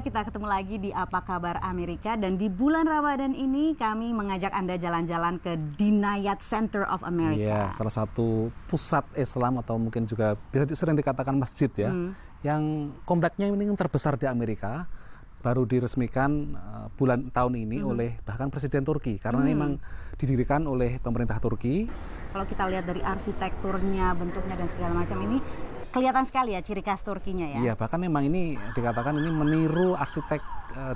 pemirsa, kita ketemu lagi di Apa Kabar Amerika, dan di bulan Ramadan ini kami mengajak Anda jalan-jalan ke Dinayat Center of America. Iya, salah satu pusat Islam atau mungkin juga bisa sering dikatakan masjid ya, yang kompleknya ini terbesar di Amerika, baru diresmikan tahun ini oleh bahkan Presiden Turki, karena memang didirikan oleh pemerintah Turki. Kalau kita lihat dari arsitekturnya, bentuknya dan segala macam ini, kelihatan sekali ya ciri khas Turkinya ya. Iya, bahkan memang ini dikatakan ini meniru arsitek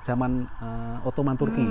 zaman Ottoman Turki.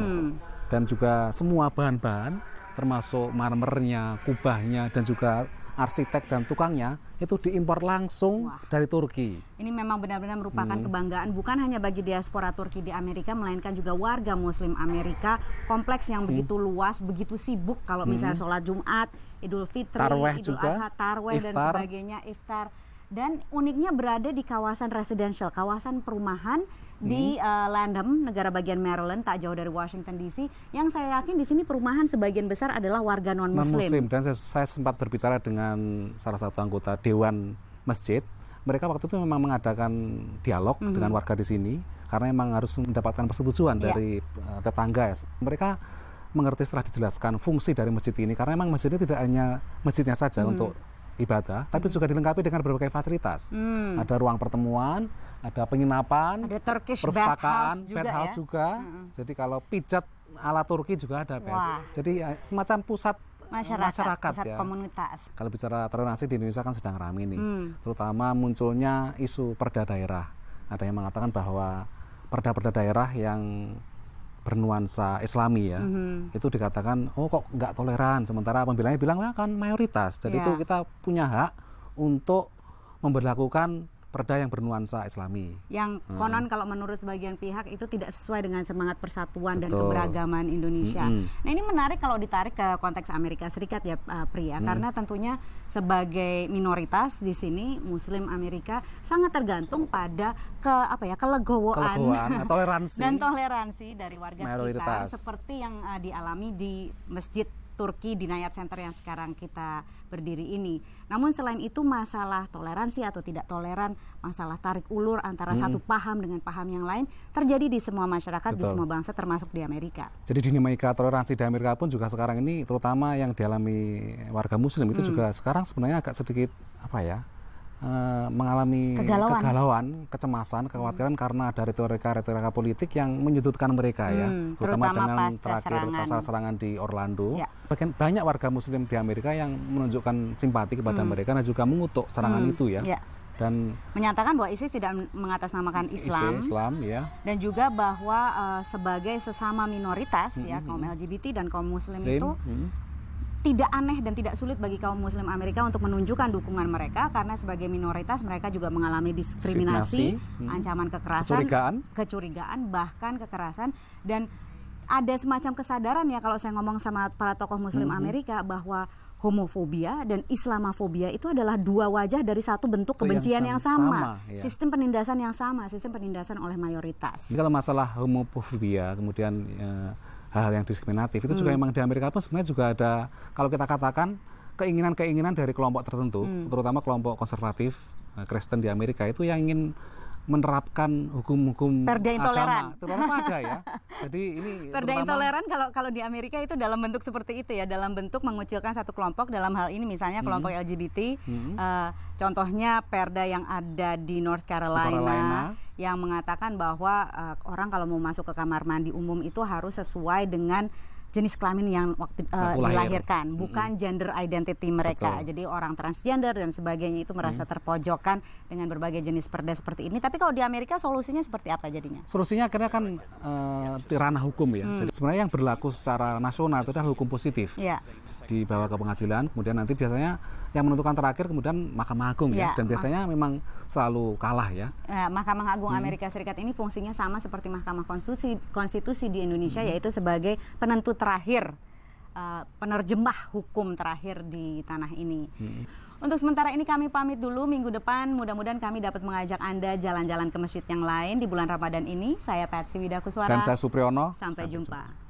Dan juga semua bahan-bahan termasuk marmernya, kubahnya dan juga arsitek dan tukangnya itu diimpor langsung dari Turki. Ini memang benar-benar merupakan kebanggaan bukan hanya bagi diaspora Turki di Amerika, melainkan juga warga Muslim Amerika. Kompleks yang begitu luas, begitu sibuk kalau misalnya sholat Jumat, Idul Fitri, Tarweh Idul juga, Adha, Tarweh dan sebagainya, iftar. Dan uniknya berada di kawasan residential, kawasan perumahan di Landham, negara bagian Maryland, tak jauh dari Washington DC. Yang saya yakin di sini perumahan sebagian besar adalah warga non-Muslim. Dan saya sempat berbicara dengan salah satu anggota Dewan Masjid. Mereka waktu itu memang mengadakan dialog dengan warga di sini, karena memang harus mendapatkan persetujuan dari tetangga. Mereka mengerti setelah dijelaskan fungsi dari masjid ini, karena memang masjid ini tidak hanya masjidnya saja untuk ibadah, tapi juga dilengkapi dengan berbagai fasilitas. Ada ruang pertemuan, ada penginapan, ada Turkish perpustakaan, bathhouse juga. Jadi kalau pijat ala Turki juga ada. Jadi semacam pusat masyarakat pusat ya. Komunitas. Kalau bicara toleransi di Indonesia kan sedang ramai nih, terutama munculnya isu perda daerah. Ada yang mengatakan bahwa perda-perda daerah yang bernuansa Islami ya, itu dikatakan oh kok nggak toleran, sementara pembelanya bilang kan mayoritas. Jadi itu kita punya hak untuk memberlakukan perda yang bernuansa Islami. Yang konon kalau menurut sebagian pihak itu tidak sesuai dengan semangat persatuan dan keberagaman Indonesia. Nah ini menarik kalau ditarik ke konteks Amerika Serikat ya Pri ya, karena tentunya sebagai minoritas di sini Muslim Amerika sangat tergantung pada kelegowoan toleransi dan toleransi dari warga sekitar, seperti yang dialami di Masjid Turki Dinayat Center yang sekarang kita berdiri ini. Namun selain itu masalah toleransi atau tidak toleran, masalah tarik ulur antara satu paham dengan paham yang lain terjadi di semua masyarakat, di semua bangsa termasuk di Amerika. Jadi dinamika toleransi di Amerika pun juga sekarang ini, terutama yang dialami warga Muslim itu juga sekarang sebenarnya agak sedikit mengalami kegalauan, kecemasan, kekhawatiran karena ada retorika politik yang menyudutkan mereka ya, terutama dengan terakhir pasal serangan di Orlando. Banyak warga Muslim di Amerika yang menunjukkan simpati kepada mereka dan juga mengutuk serangan itu ya. Dan menyatakan bahwa ISIS tidak mengatasnamakan Islam ya. Dan juga bahwa sebagai sesama minoritas ya, kaum LGBT dan kaum Muslim itu tidak aneh dan tidak sulit bagi kaum Muslim Amerika untuk menunjukkan dukungan mereka, karena sebagai minoritas mereka juga mengalami diskriminasi, ancaman kekerasan, kecurigaan, bahkan kekerasan. Dan ada semacam kesadaran ya, kalau saya ngomong sama para tokoh Muslim Amerika, bahwa homofobia dan Islamofobia itu adalah dua wajah dari satu bentuk kebencian yang sama, sistem penindasan yang sama, sistem penindasan oleh mayoritas. Jadi kalau masalah homofobia kemudian hal-hal yang diskriminatif itu juga memang di Amerika pun sebenarnya juga ada, kalau kita katakan keinginan-keinginan dari kelompok tertentu, terutama kelompok konservatif Kristen di Amerika itu yang ingin menerapkan hukum-hukum perda intoleran. Terutama ada ya. Jadi ini perda intoleran kalau di Amerika itu dalam bentuk seperti itu ya, dalam bentuk mengucilkan satu kelompok, dalam hal ini misalnya kelompok LGBT. Contohnya perda yang ada di North Carolina yang mengatakan bahwa orang kalau mau masuk ke kamar mandi umum itu harus sesuai dengan jenis kelamin yang waktu dilahirkan, bukan gender identity mereka. Jadi orang transgender dan sebagainya itu merasa terpojokkan dengan berbagai jenis perda seperti ini. Tapi kalau di Amerika solusinya seperti apa jadinya? Solusinya akhirnya kan di ranah hukum ya. Jadi sebenarnya yang berlaku secara nasional itu adalah hukum positif. Dibawa ke pengadilan, kemudian nanti biasanya yang menentukan terakhir kemudian Mahkamah Agung ya. Dan biasanya memang selalu kalah ya. Mahkamah Agung Amerika Serikat ini fungsinya sama seperti Mahkamah Konstitusi di Indonesia, yaitu sebagai penentu terakhir, penerjemah hukum terakhir di tanah ini. Untuk sementara ini kami pamit dulu. Minggu depan mudah-mudahan kami dapat mengajak Anda jalan-jalan ke masjid yang lain di bulan Ramadan ini. Saya Patsy Widakuswara. Dan saya Supriyono. Sampai jumpa.